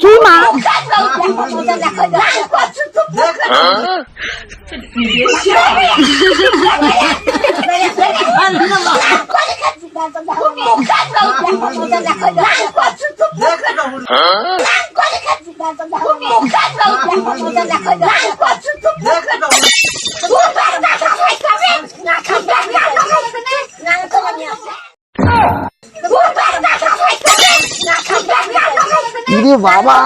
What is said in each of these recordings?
কি মা বাবা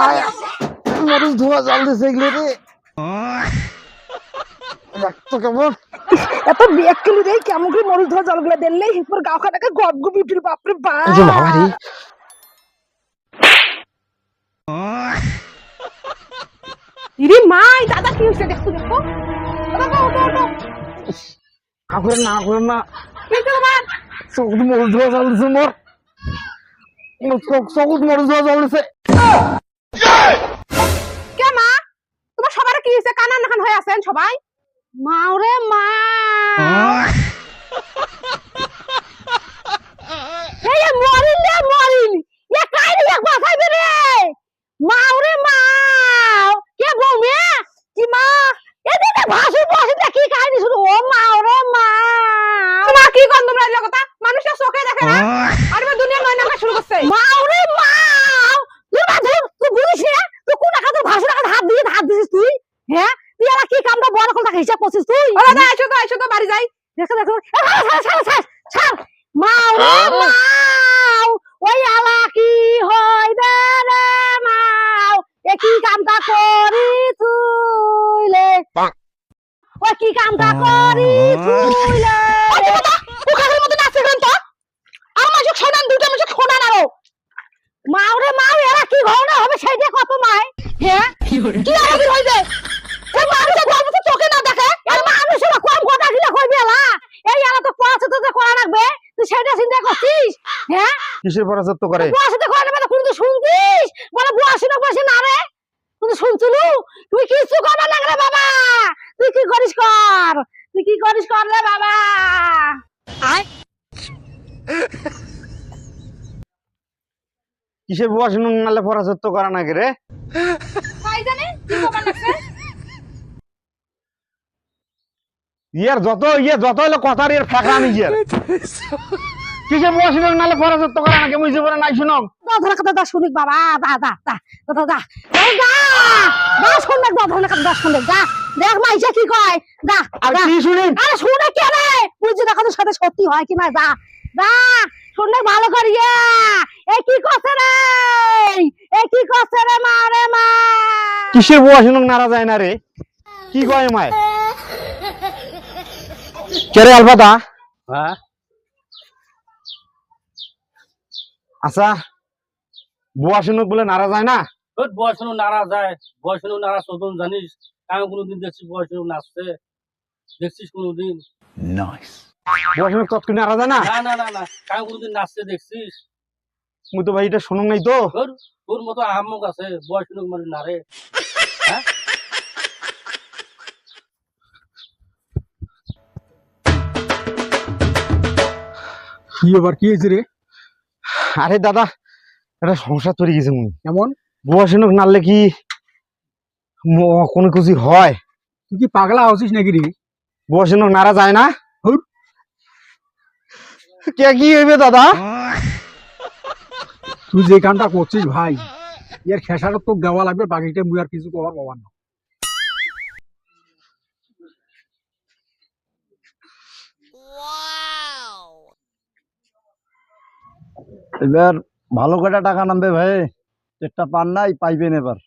মরিচ ধোয়া জল দিছে এগুলো রে কেমন এত বেগ কিলো রে কেমন করে মরিচ ধোয়া জলগুলো দিলে হিপর গাও খাটাকে গপগুপ উঠিল বাপরে বাপ বাবা রে ইরে মাই দাদা কি হইছে দেখো দেখো বাবা ওটো ওটো কাকুর না কি তোমার সবুজ মরিচ ধোয়া জল দিছে মোর সবুজ মরিচ ধোয়া জল দিছে কে মা তোমার সবার কি হইছে কানা নাখান হয়ে আছেন সবাই মাওরে মা এই মরিল এ কাইরে এক বাসাইবে রে মাওরে মাও কে বউমে কি মা এদিকে ভাসু বসে কি কাহিনী শুরু ও মাওরে মা মা কি গন্ধ রাইলা কথা মানুষের চোখে দেখে না আর মে দুনিয়া নয় নাকা শুরু করছে মাওরে মাও তুই বুঝিস না তুই কোন টাকা তো ভাসু টাকা হাত দিছিস তুই হ্যাঁ তুই আর কি কামটা বড় কথা হিসাব করছিস তুই ওরা দা আইছো তো বাড়ি যাই দেখো ছাড় মাওরে মাও ওই আলা কি হইবে রে মাও এ কি কামটা করি তুইলে ওই কি কামটা করি তুইলে ওখানের মধ্যে নাচে গান তো আমার যে শোনান দুটো আমি শোনান আরো মাওরে মাও এরা কি ঘটনা হবে সেইটা কত মাই হ্যাঁ কি আরবি হইবে এই মানুষের গল্প তো চোখে না দেখে এই মানুষের কম কথা কিলা কইবে এলা এই এলা তো পড়াশোনা তো করা লাগবে তুই সেটা চিন্তা করছিস হ্যাঁ কিসের পড়াশোনা করে পড়াশোনা করে না কোন তো শুনছিস বলে পড়াশোনা করছিস না রে তুই শুনছিলু তুই কিছু করবা না রে বাবা তুই কি করিস কর রে বাবা আয় কিসের পড়াশোনা নালে পড়াশোনা করা না রে কাই জানে কি কবার লাগছে যত হলো কথার ফেকরানি কিসে পড়াশোনা নালে পড়াশোনা করা নাকি মুই জীবনে নাই শুনম দধরা কথা শুনিক বাবা শুনে দেখ মাইসা কি কয় আর কি শুনি আরে শুনে কে রে বুঝি দেখো তো সাথে সত্যি হয় কি না শুনলে ভালো করিয়া এই কি করছে রে মা রে মা কিসের পড়াশোনা নারা যায় না রে কি কয় মায় কেরে আলফাদা হ্যাঁ আচ্ছা বুয়া শুনুক বলে নারা যায় না বুয়া শুনুক নারা যায় বুয়া শুনুক নারা শোধন জানিস আমি কোনোদিন দেখছি বুয়া শুনুক নাচতে দেখছিস কোনোদিন নাইস বুয়া শুনুক তৎক্ষণ নারা যায় না না আমি কোনোদিন নাচতে দেখছিস মুই তো ভাই এটা শুনুক নাই তো তোর মতো আহাম্মক আছে বুয়া শুনুক মানে নারে হ্যাঁ কি আবার কি হয়েছে রে আরে দাদা একটা সমস্যা তৈরি গেছে মুই এমন বুয়া শুনুক নাড়লে কি কোনো কিছু হয় তুই কি পাগলা হচ্ছিস নাকি রে বুয়া শুনুক নাড়া যায় না কে কি হইবে দাদা তুই যে কামটা করছিস ভাই এর খেসারত তো দেওয়া লাগবে বাকিটা মুই আর কিছু করার পাবার না এবার ভালো করে টাকা নামবে ভাই একটা পান নাই পাইবেন এবার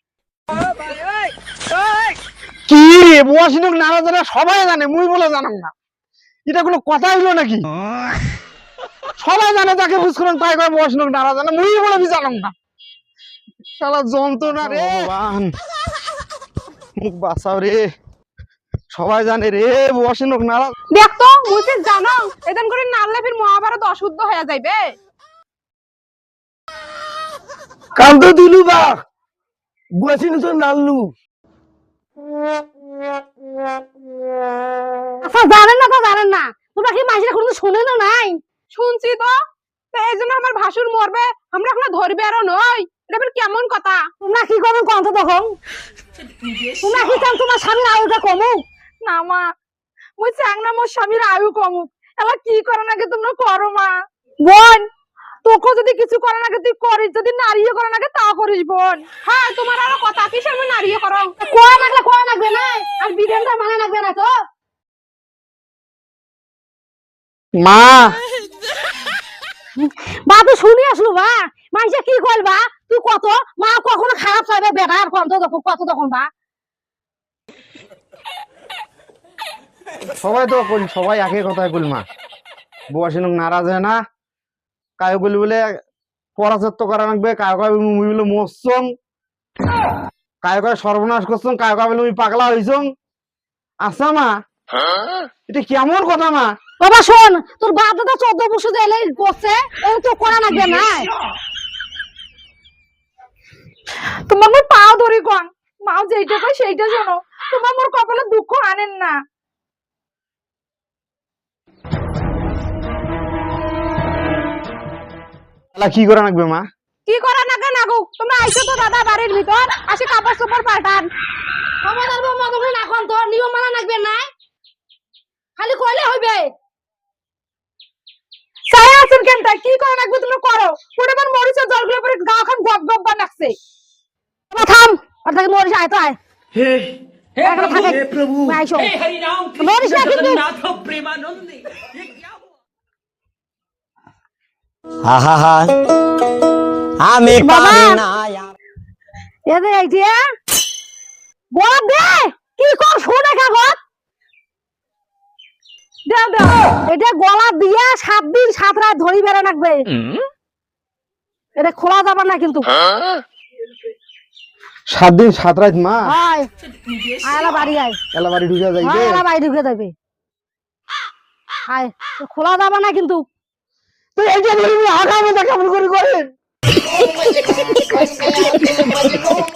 কি রে বুয়া শুনুক নাড়া জানা সবাই জানে মুই বলে জানাম না এটা কোনো কথা হইলো নাকি সবাই জানে তাকে বুঝ করেন তাই করে বুয়া শুনুক নাড়া জানে মুই বলে বি জানাম না শালা যন্ত্রণা রে ভগবান মুখ বাঁচাও রে সবাই জানে রে বুয়া শুনুক নাড়া দেখ তো মুই জানো এদান করে নাড়লে ফির মহাভারত অশুদ্ধ হয়ে যাইবে কান্দো দিলু বা বুয়া শুনুক তো নাড়লু আচ্ছা জানেন না তোমরা কি মাইসিরা কোনো শুনে না নাই শুনছি তো এই জন্য আমার ভাসুর মরবে আমরা এখন ধরবে আরো নয় এটা আবার কেমন কথা? তোমরা কি করো কন্ত তখন? তোমরা কি চান তোমার স্বামীর আয়ুটা কমুক? না মা, মুই চাং না মোর স্বামীর আয়ু কমুক। এলা কি করে নাকি তোমরা করো মা। বোন, তোকে যদি কিছু করে নাকি তুই করিস, যদি নারিয়ে করে নাকি তা করিস বোন। হ্যাঁ, তোমার আরো কথা কিসের আমি নারিয়ে করো? কোয়া লাগবে না, আর বিধানটা মানে লাগবে না তো। মা বা তুই শুনি আসলু বা মাইসে কি করবা তুই কত মা কখনো খারাপ চাইবে বেটার কত তখন বা সবাই তো কইল, সবাই একই কথাই কইল মা। বুয়া সিনুক নারাজ হয় না, কায়ো কইল বলে পরাজত্ব করা লাগবে, কায়ো কায় মুই বলে মরছং, কায়ো কায় সর্বনাশ করছং, কায়ো কায় বলে মুই পাগলা হইছং। আচ্ছা মা, এটা কেমন কথা মা? বাবা শোন, তোর বাপ দাদা 14 বছর এলে করছে, এবং তো করা লাগবে না। তোমার মোর পাও ধরি কোন, মাও যেইটা কয় সেইটা শোনো। তোমার মোর কপালে দুঃখ আনেন না। তাহলে কি করা লাগবে মা? কি করা না কেন আগো? তোমরা আইছো তো দাদা বাড়ির ভিতর, আসে কাপড় চোপড় পাল্টান। বাবা দাদা মা তোমরা না কোন তো নিয়ম মানা লাগবে না, খালি কইলে হইবে। সায়া আছেন কেনটা? কি করা লাগবে তুমি করো। পুরো বার মরিচের জলগুলো পরে গা খান গপ গপ বানাচ্ছে। বাবা থাম, আর তাকে মরিস আয় তো আয়। हे हे এখন प्रभु থাকে। हे प्रभु আইসো। हे हरि राम মরিস कृष्ण না কিন্তু। जगन्नाथ प्रेमानंद ये क्या हुआ আহা আমি বাবা। পারি না আর। এদে আইটিয়া বল দে কি কর শুনে কাগজ দাও দাও। এটা গলা দিয়া 7 দিন 7 রাত ধরি বেড়া লাগবে, এটা খোলা যাবে না কিন্তু। 7 দিন 7 রাত মা? হয় আয়লা বাড়ি আয়, এলা বাড়ি ঢুকে যাইবে? হয় আয়লা বাড়ি ঢুকে যাবে, আয় খোলা যাবে না কিন্তু। তুই এই যে বলবি আগামী